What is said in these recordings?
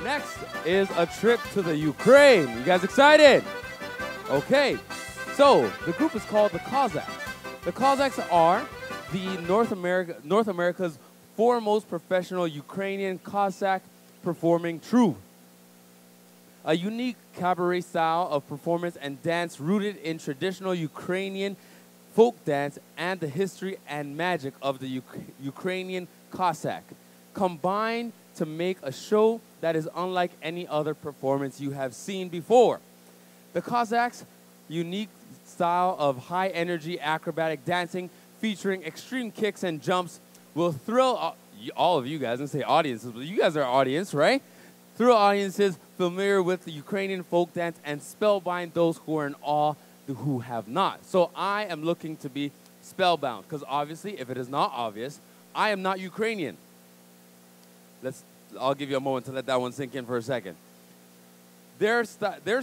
Next is a trip to the Ukraine. You guys excited? Okay, so the group is called the Cossacks. The Cossacks are the North America's foremost professional Ukrainian Cossack performing troupe. A unique cabaret style of performance and dance rooted in traditional Ukrainian folk dance and the history and magic of the Ukrainian Cossack, combined to make a show that is unlike any other performance you have seen before. The Cossacks' unique style of high-energy acrobatic dancing featuring extreme kicks and jumps will thrill all of you guys, and say audiences, but you guys are audience, right? Thrill audiences familiar with the Ukrainian folk dance and spellbind those who are in awe who have not. So I am looking to be spellbound, because obviously, if it is not obvious, I am not Ukrainian. I'll give you a moment to let that one sink in for a second. Their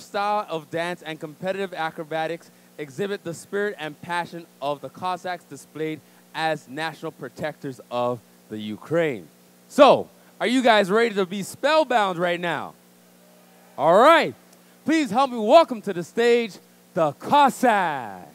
style of dance and competitive acrobatics exhibit the spirit and passion of the Cossacks displayed as national protectors of the Ukraine. So, are you guys ready to be spellbound right now? All right. Please help me welcome to the stage the Cossacks.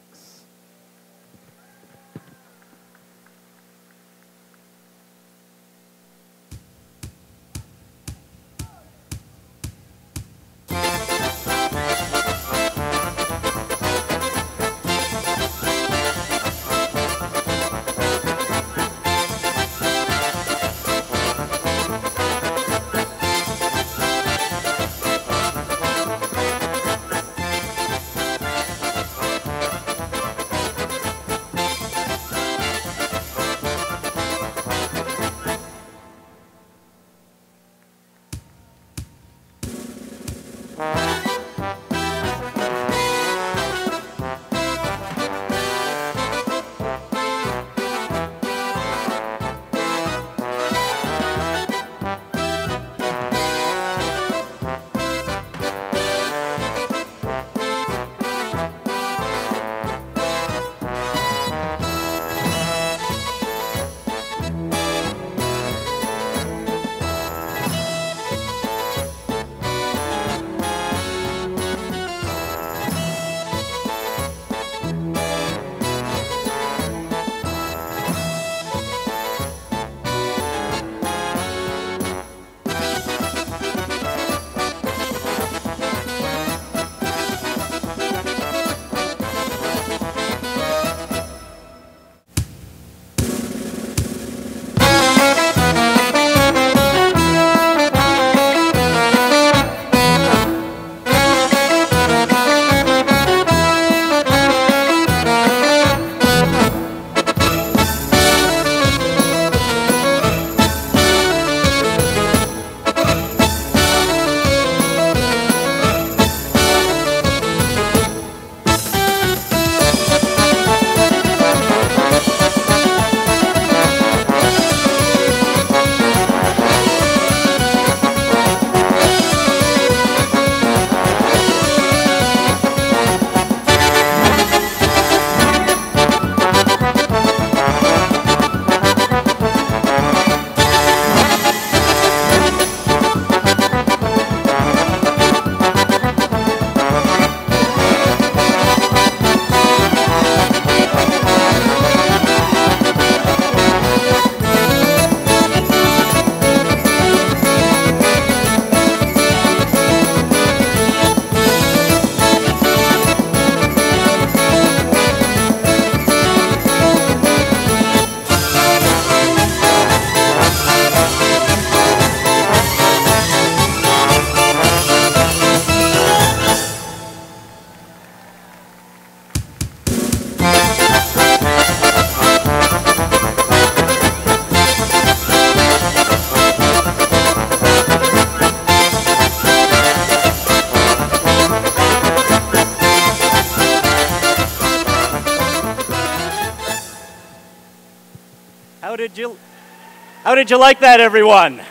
How did you like that, everyone?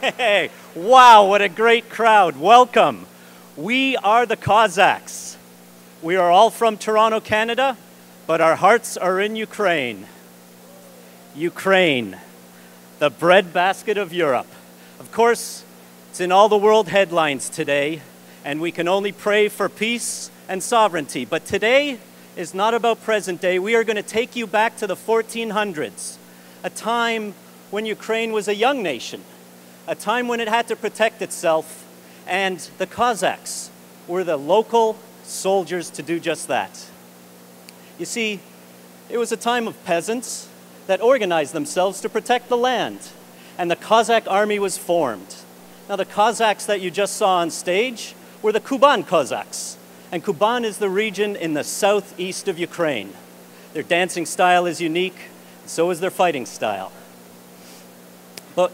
Hey, wow, what a great crowd. Welcome. We are the Cossacks. We are all from Toronto, Canada, but our hearts are in Ukraine. Ukraine, the breadbasket of Europe. Of course, It's in all the world headlines today, and we can only pray for peace and sovereignty. But today is not about present day. We are going to take you back to the 1400s, a time when Ukraine was a young nation, a time when it had to protect itself, and the Cossacks were the local soldiers to do just that. You see, it was a time of peasants that organized themselves to protect the land, and the Cossack army was formed. Now, the Cossacks that you just saw on stage were the Kuban Cossacks, and Kuban is the region in the southeast of Ukraine. Their dancing style is unique, so is their fighting style. But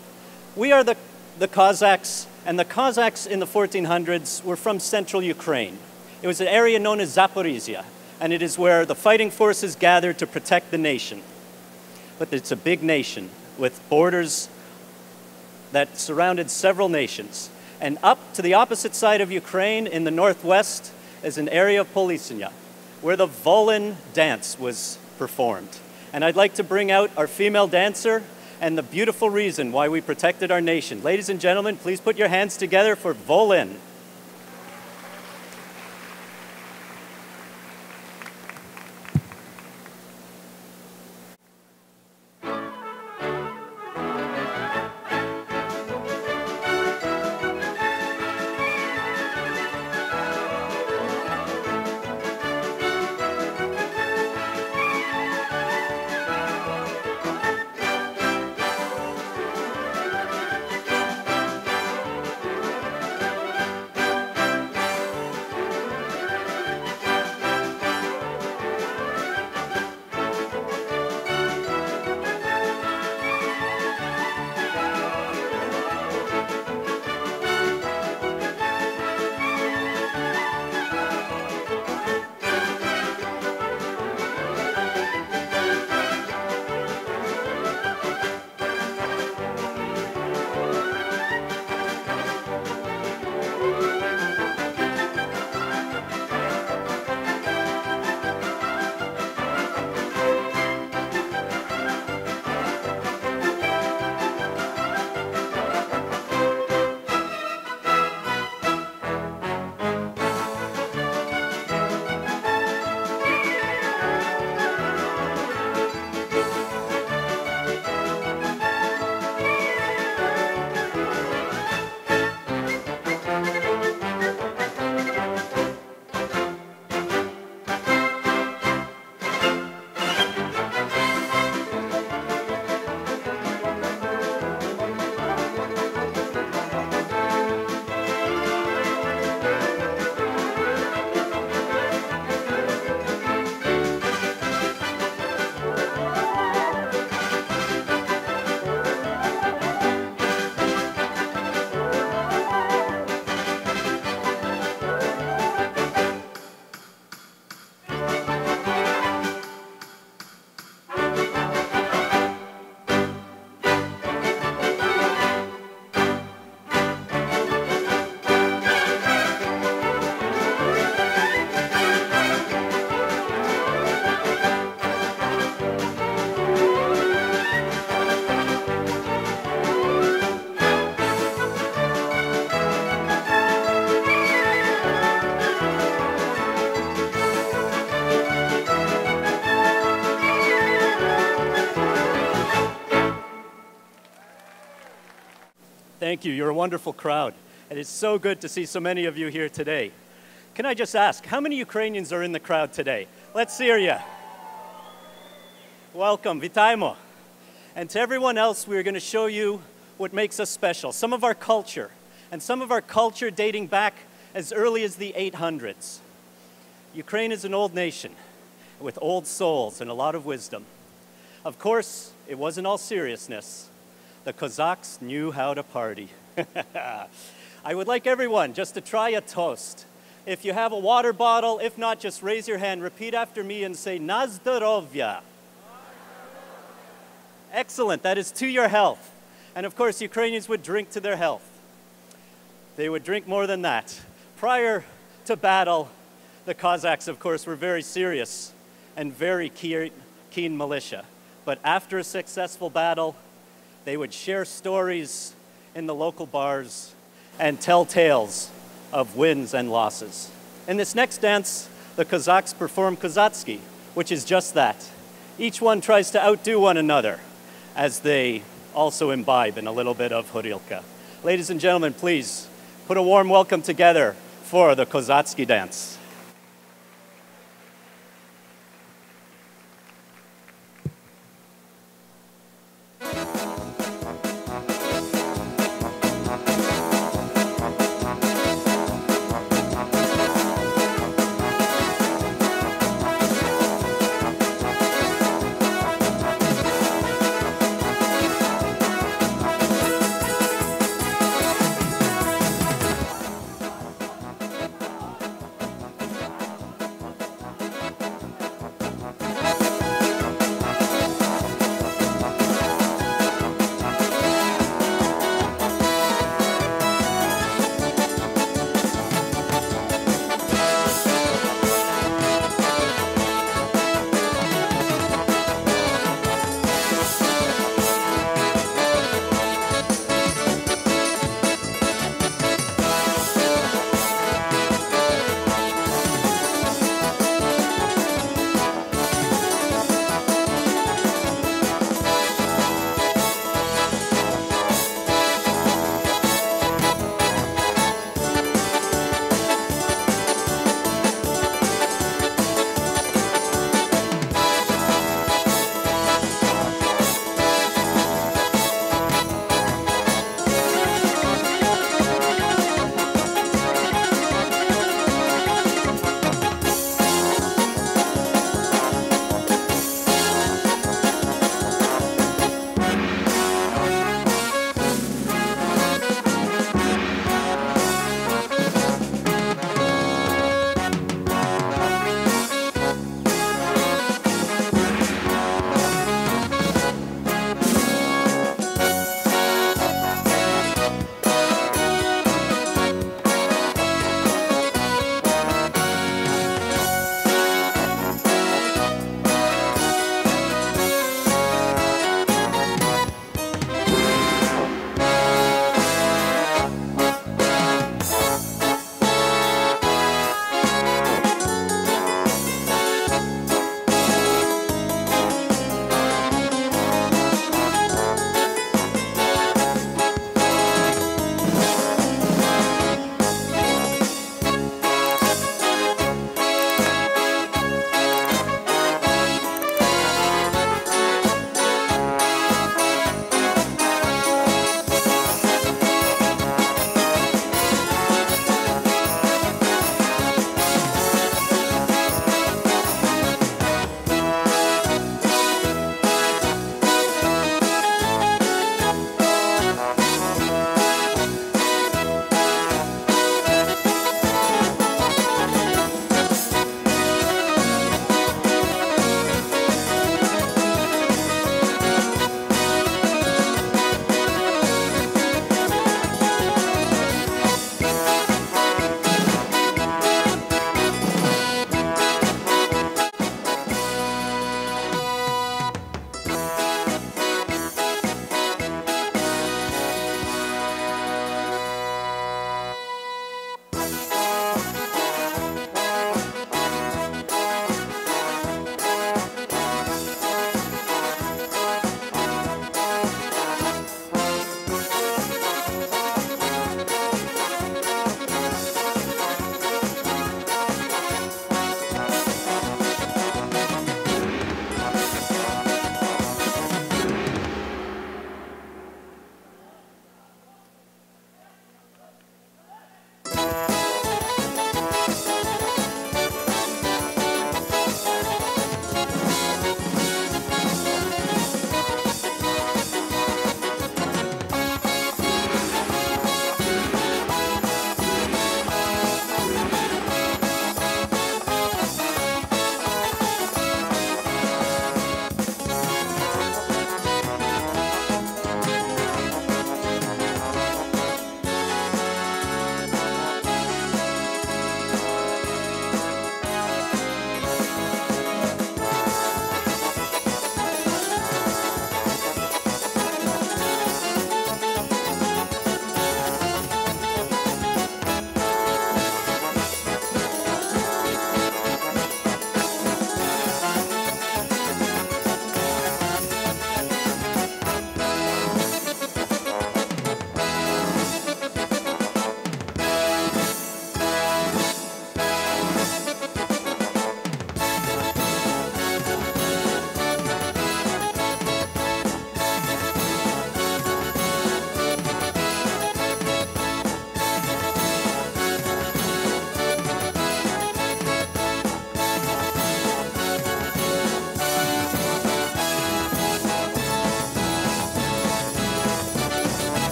we are the Cossacks, and the Cossacks in the 1400s were from central Ukraine. It was an area known as Zaporizhia, and it is where the fighting forces gathered to protect the nation. But it's a big nation with borders that surrounded several nations. And up to the opposite side of Ukraine in the northwest is an area of Polysinia, where the Volyn dance was performed. And I'd like to bring out our female dancer and the beautiful reason why we protected our nation. Ladies and gentlemen, please put your hands together for Volyn. Thank you. You're a wonderful crowd. It is so good to see so many of you here today. Can I just ask, how many Ukrainians are in the crowd today? Let's hear you. Welcome, Vitaimo. And to everyone else, we're going to show you what makes us special, some of our culture, and some of our culture dating back as early as the 800s. Ukraine is an old nation with old souls and a lot of wisdom. Of course, it wasn't all seriousness. The Cossacks knew how to party. I would like everyone just to try a toast. If you have a water bottle, if not, just raise your hand, repeat after me and say, Na zdorovya. Excellent, that is to your health. And of course, Ukrainians would drink to their health. They would drink more than that. Prior to battle, the Cossacks, of course, were very serious and very keen militia. But after a successful battle, they would share stories in the local bars, and tell tales of wins and losses. In this next dance, the Cossacks perform kozacki, which is just that. Each one tries to outdo one another as they also imbibe in a little bit of horilka. Ladies and gentlemen, please put a warm welcome together for the kozacki dance.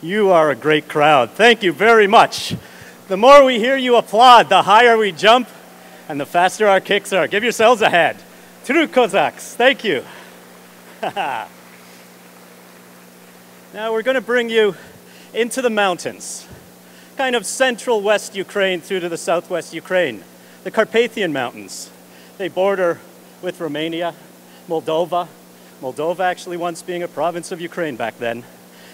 You are a great crowd. Thank you very much. The more we hear you applaud, the higher we jump and the faster our kicks are. Give yourselves a hand. True Cossacks, thank you. Now we're going to bring you into the mountains, kind of central West Ukraine through to the southwest Ukraine, the Carpathian Mountains. They border with Romania, Moldova actually once being a province of Ukraine back then.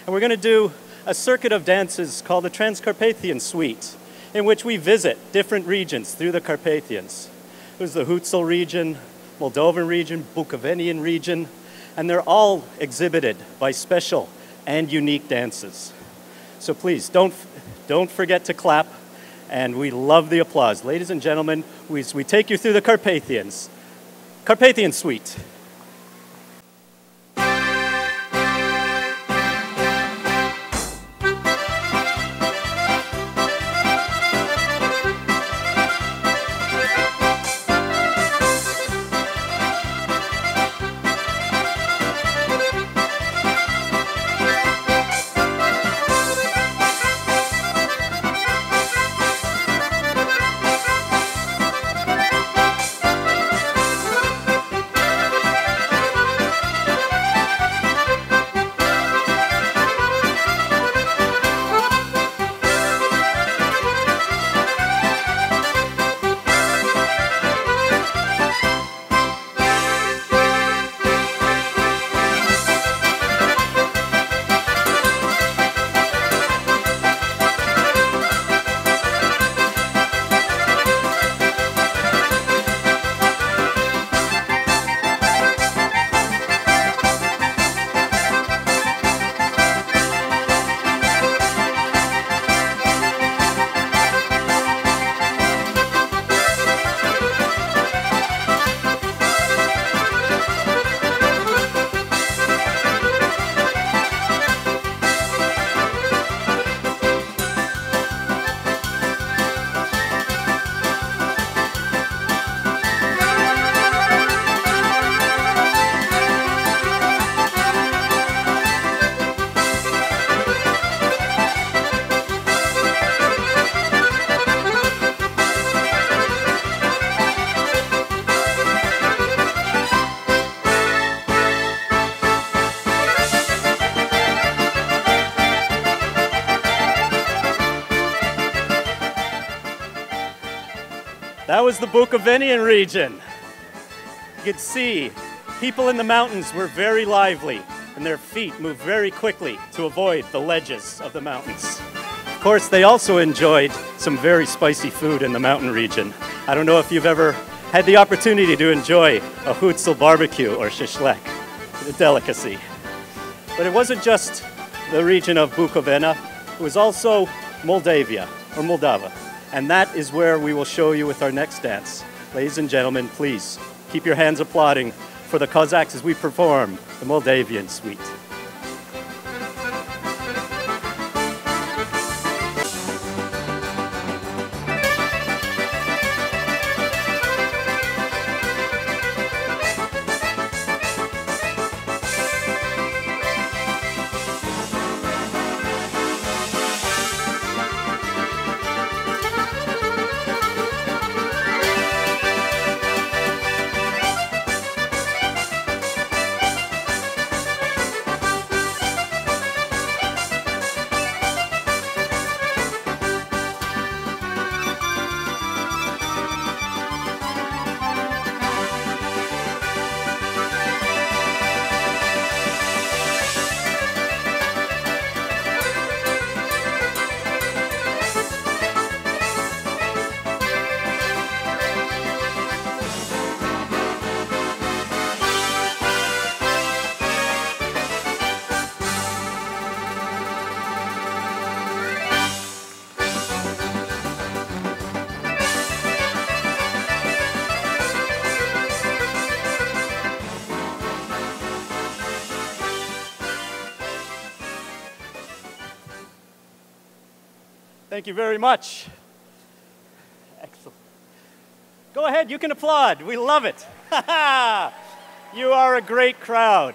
And we're going to do a circuit of dances called the Transcarpathian Suite, in which we visit different regions through the Carpathians. There's the Hutsul region, Moldovan region, Bukovinian region, and they're all exhibited by special and unique dances. So please, don't forget to clap, and we love the applause. Ladies and gentlemen, we take you through the Carpathians. Carpathian Suite. That was the Bukovinian region. You could see people in the mountains were very lively and their feet moved very quickly to avoid the ledges of the mountains. Of course, they also enjoyed some very spicy food in the mountain region. I don't know if you've ever had the opportunity to enjoy a Hutsul barbecue or shishlek, the delicacy. But it wasn't just the region of Bukovina, it was also Moldavia or Moldava. And that is where we will show you with our next dance. Ladies and gentlemen, please keep your hands applauding for the Cossacks as we perform the Moldavian Suite. Thank you very much. Excellent. Go ahead, you can applaud. We love it. You are a great crowd.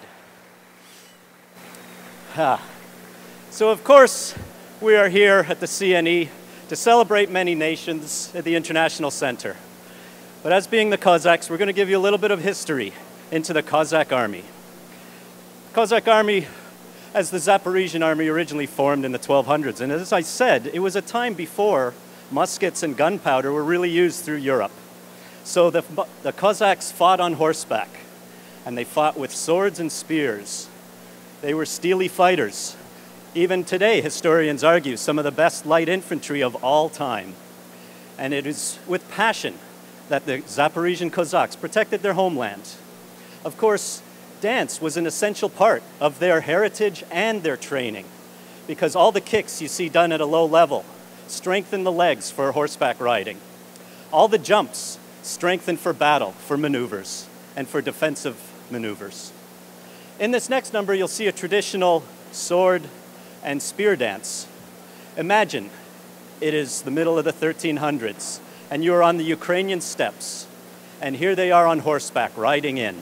So of course, we are here at the CNE to celebrate many nations at the International Center. But as being the Cossacks, we're going to give you a little bit of history into the Cossack Army. The Cossack Army, as the Zaporizhian Army, originally formed in the 1200s. And as I said, it was a time before muskets and gunpowder were really used through Europe. So the Cossacks fought on horseback, and they fought with swords and spears. They were steely fighters. Even today, historians argue some of the best light infantry of all time. And it is with passion that the Zaporizhian Cossacks protected their homeland. Of course, dance was an essential part of their heritage and their training, because all the kicks you see done at a low level strengthen the legs for horseback riding. All the jumps strengthen for battle, for maneuvers, and for defensive maneuvers. In this next number, you'll see a traditional sword and spear dance. Imagine it is the middle of the 1300s, and you're on the Ukrainian steppes, and here they are on horseback riding in.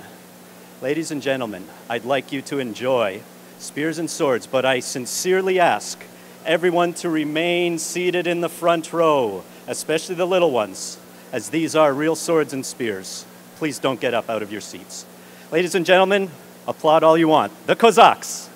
Ladies and gentlemen, I'd like you to enjoy spears and swords, but I sincerely ask everyone to remain seated in the front row, especially the little ones, as these are real swords and spears. Please don't get up out of your seats. Ladies and gentlemen, applaud all you want. The Cossacks.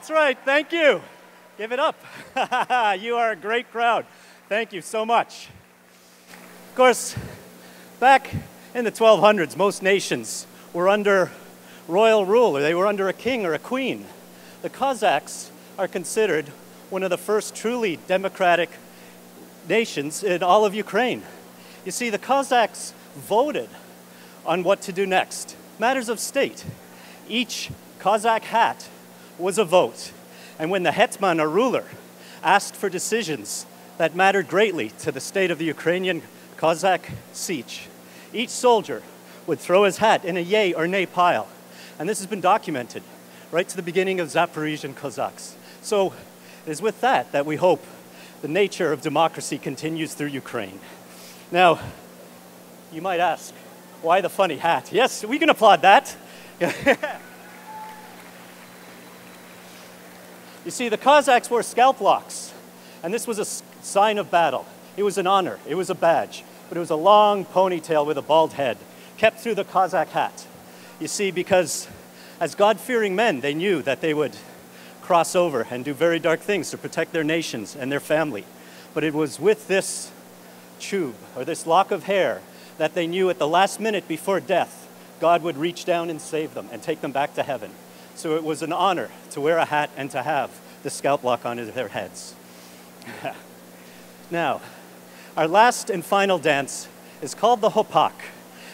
That's right. Thank you. Give it up. You are a great crowd. Thank you so much. Of course, back in the 1200s, most nations were under royal rule, or they were under a king or a queen. The Cossacks are considered one of the first truly democratic nations in all of Ukraine. You see, the Cossacks voted on what to do next. Matters of state. Each Cossack hat was a vote. And when the hetman, or ruler, asked for decisions that mattered greatly to the state of the Ukrainian Cossack Sich, each soldier would throw his hat in a yay or nay pile. And this has been documented right to the beginning of Zaporizhian Cossacks. So it is with that that we hope the nature of democracy continues through Ukraine. Now, you might ask, why the funny hat? Yes, we can applaud that. You see, the Cossacks wore scalp locks, and this was a sign of battle. It was an honor, it was a badge, but it was a long ponytail with a bald head, kept through the Cossack hat. You see, because as God-fearing men, they knew that they would cross over and do very dark things to protect their nations and their family. But it was with this tube, or this lock of hair, that they knew at the last minute before death, God would reach down and save them and take them back to heaven. So it was an honor to wear a hat and to have the scalp lock on their heads. Now, our last and final dance is called the hopak.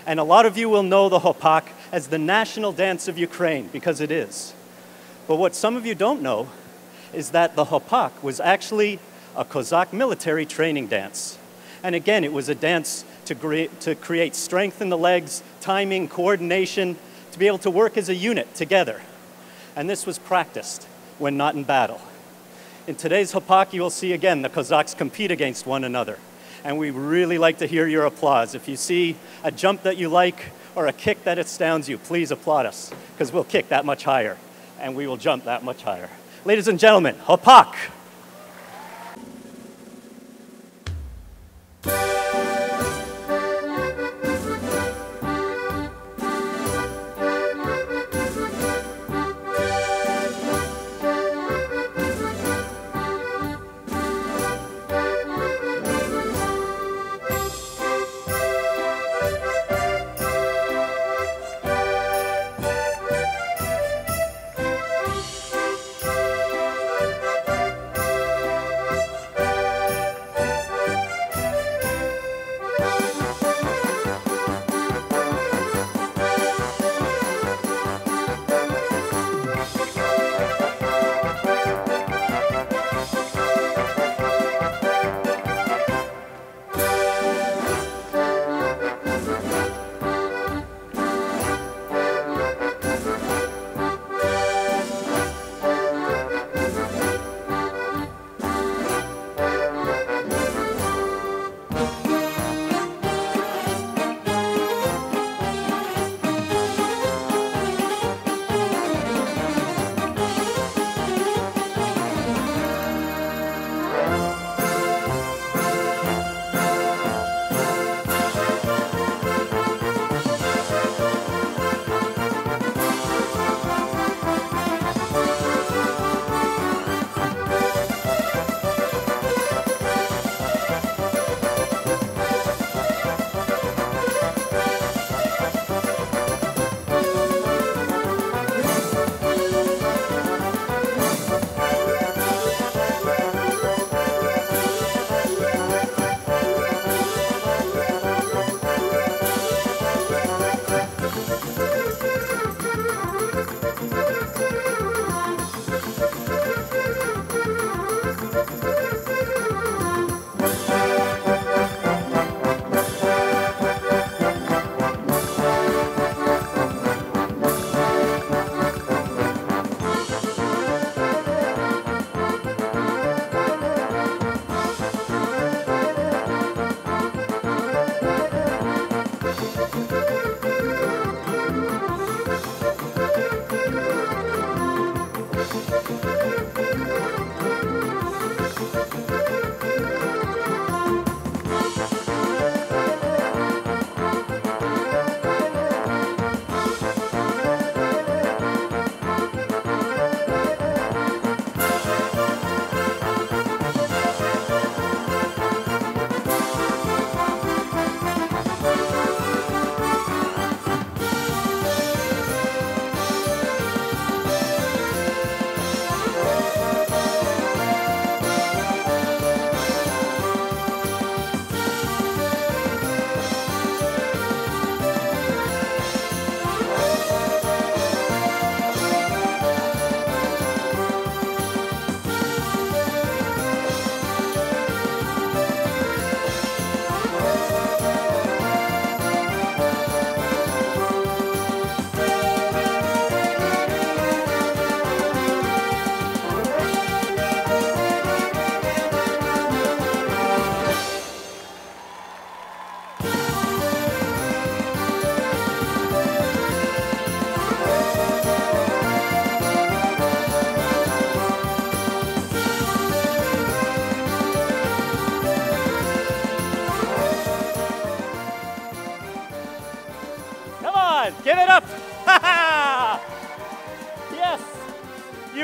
And a lot of you will know the hopak as the national dance of Ukraine, because it is. But what some of you don't know is that the hopak was actually a Cossack military training dance. And again, it was a dance to create strength in the legs, timing, coordination, to be able to work as a unit together. And this was practiced when not in battle. In today's hopak, you will see again the Cossacks compete against one another. And we really like to hear your applause. If you see a jump that you like or a kick that astounds you, please applaud us, because we'll kick that much higher and we will jump that much higher. Ladies and gentlemen, hopak!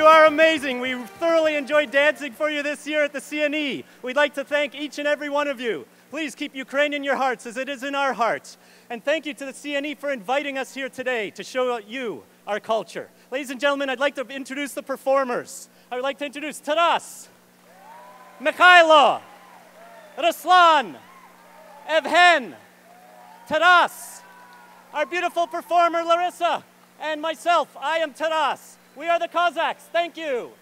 You are amazing. We thoroughly enjoyed dancing for you this year at the CNE. We'd like to thank each and every one of you. Please keep Ukraine in your hearts as it is in our hearts. And thank you to the CNE for inviting us here today to show you our culture. Ladies and gentlemen, I'd like to introduce the performers. I would like to introduce Taras, Mikhailo, Ruslan, Evhen, Taras, our beautiful performer Larissa, and myself. I am Taras. We are the Cossacks. Thank you.